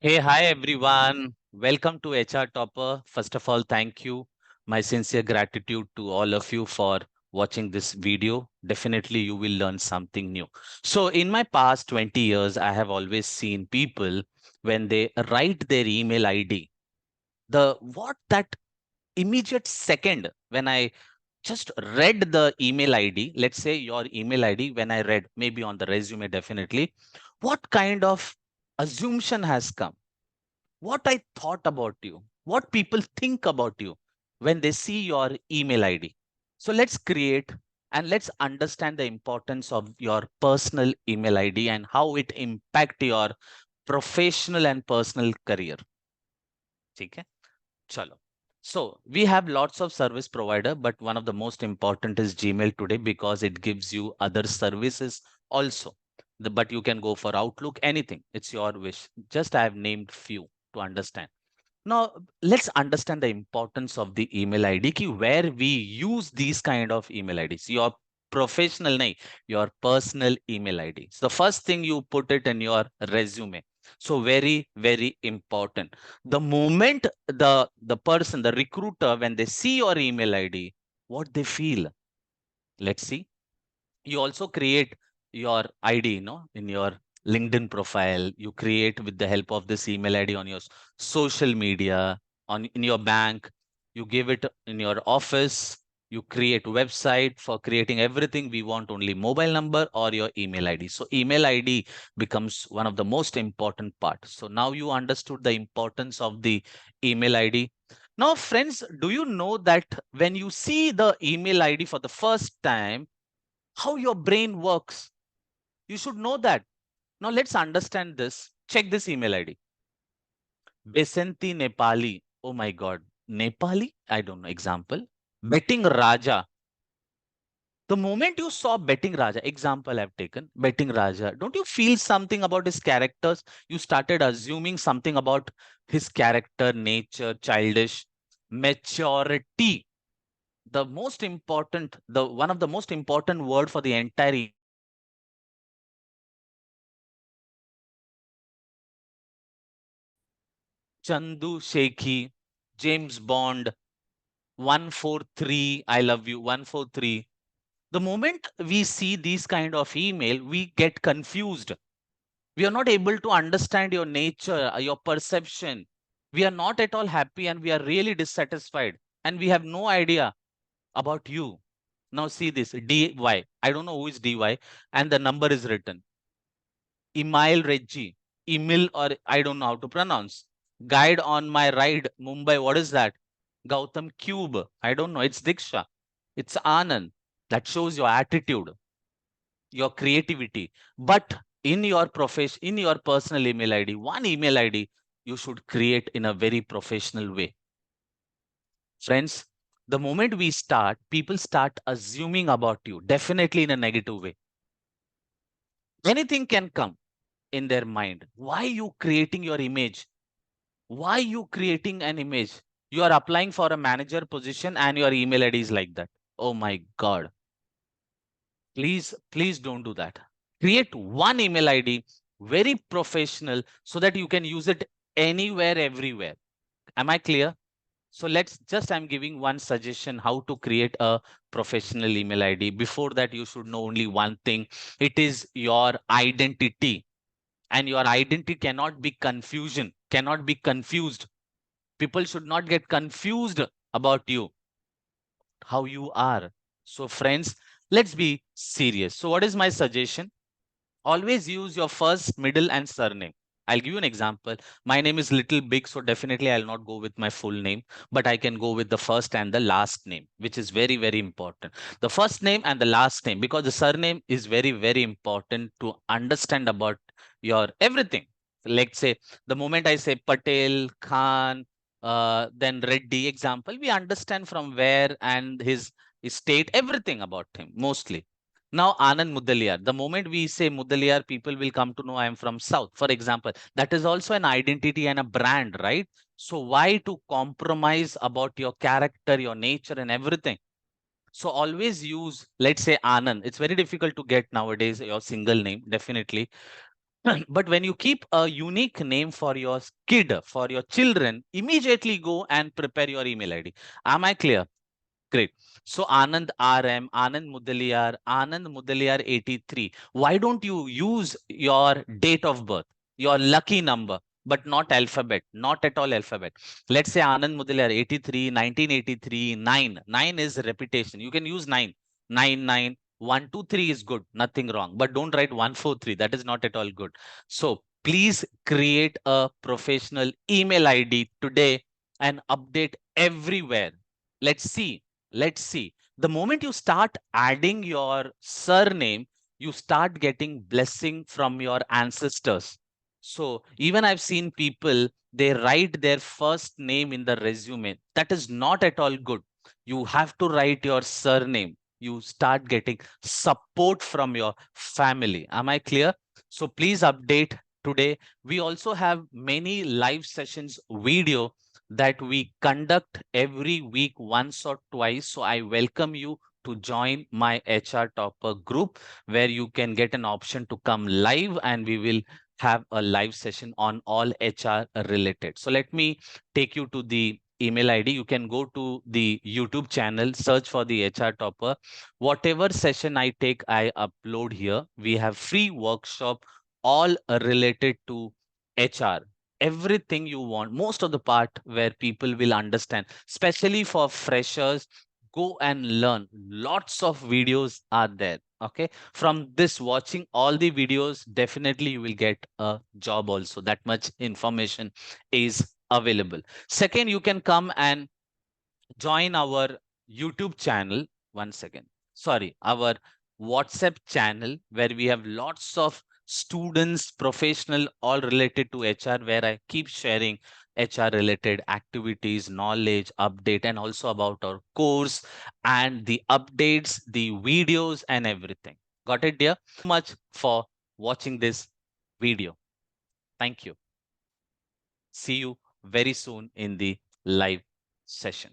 Hey, hi everyone. Welcome to HR Topper. First of all, thank you. My sincere gratitude to all of you for watching this video. Definitely, you will learn something new. So, in my past 20 years, I have always seen people when they write their email ID, the what that immediate second when I just read the email ID, let's say your email ID, when I read maybe on the resume, definitely, what kind of assumption has come? What I thought about you, what people think about you when they see your email ID. So let's create and let's understand the importance of your personal email ID and how it impact your professional and personal career. Okay? Chalo. So we have lots of service provider, but one of the most important is Gmail today because it gives you other services also. But you can go for Outlook, anything. It's your wish. Just I have named few to understand. Now, let's understand the importance of the email ID, ki where we use these kind of email IDs. Your professional, nahi, your personal email ID. So the first thing you put it in your resume. So very, very important. The moment the person, the recruiter, when they see your email ID, what they feel. Let's see. You also create your ID, in your LinkedIn profile. You create with the help of this email ID on your social media, on in your bank. You give it in your office. You create website. For creating everything, we want only mobile number or your email ID. So email ID becomes one of the most important part. So now you understood the importance of the email ID. Now, friends, do you know that when you see the email ID for the first time, how your brain works? You should know that. Now let's understand this. Check this email ID. Besanti Nepali. Oh my God. Nepali? I don't know. Example. Betting Raja. The moment you saw Betting Raja, example I've taken, Betting Raja, don't you feel something about his characters? You started assuming something about his character, nature, childish, maturity. The most important, the one of the most important word for the entire Chandu Shekhi, James Bond, 143, I love you, 143. The moment we see these kind of email, we get confused. We are not able to understand your nature, your perception. We are not at all happy and we are really dissatisfied. And we have no idea about you. Now see this, DY. I don't know who is DY. And the number is written. Email Reggie, Emil, or I don't know how to pronounce. Guide on my ride, Mumbai. What is that? Gautam Cube. I don't know. It's Diksha. It's Anand. That shows your attitude, your creativity. But in your profession, in your personal email ID, one email ID, you should create in a very professional way. Friends, the moment we start, people start assuming about you, definitely in a negative way. Anything can come in their mind. Why you creating your image? Why you creating an image? You are applying for a manager position and your email ID is like that. Oh my God. Please don't do that. Create one email ID, very professional, so that you can use it anywhere, everywhere. Am I clear? So let's just, I'm giving one suggestion how to create a professional email ID. Before that, you should know only one thing. It is your identity, and your identity cannot be confusion, cannot be confused. People should not get confused about you, how you are. So friends, let's be serious. So what is my suggestion? Always use your first, middle, and surname. I'll give you an example. My name is little big, so definitely I'll not go with my full name, but I can go with the first and the last name, which is very, very important. The first name and the last name, because the surname is very, very important to understand about your everything. Let's say the moment I say Patel, Khan, then Reddy, example, we understand from where and his state, everything about him, mostly. Now, Anand Mudaliar, the moment we say Mudaliar, people will come to know I am from South, for example. That is also an identity and a brand, right? So, why to compromise about your character, your nature, and everything? So, always use, let's say, Anand. It's very difficult to get nowadays your single name, definitely. But when you keep a unique name for your kid, for your children, immediately go and prepare your email ID. Am I clear? Great. So Anand RM, Anand Mudaliar 83. Why don't you use your date of birth, your lucky number, but not alphabet, not at all alphabet. Let's say Anand Mudaliar 83, 1983, 9. 9 is repetition. You can use 9. 9, 9, 1, 2, 3 is good, nothing wrong. But don't write 1, 4, 3. That is not at all good. So please create a professional email ID today and update everywhere. Let's see. Let's see. The moment you start adding your surname, you start getting blessing from your ancestors. So even I've seen people, they write their first name in the resume. That is not at all good. You have to write your surname. You start getting support from your family. Am I clear? So please update today. We also have many live sessions video that we conduct every week once or twice. So I welcome you to join my HR Topper group where you can get an option to come live and we will have a live session on all HR related. So let me take you to the email ID. You can go to the YouTube channel, search for the HR Topper. Whatever session I take, I upload here. We have free workshop all related to HR, everything you want, most of the part where people will understand, especially for freshers. Go and learn. Lots of videos are there. Okay. From this, watching all the videos, definitely you will get a job also. That much information is available. Second, you can come and join our YouTube channel. One second. Sorry, our WhatsApp channel where we have lots of students, professional, all related to HR, where I keep sharing HR related activities, knowledge, update, and also about our course and the updates, the videos, and everything. Got it, dear? Much for watching this video. Thank you. See you very soon in the live session.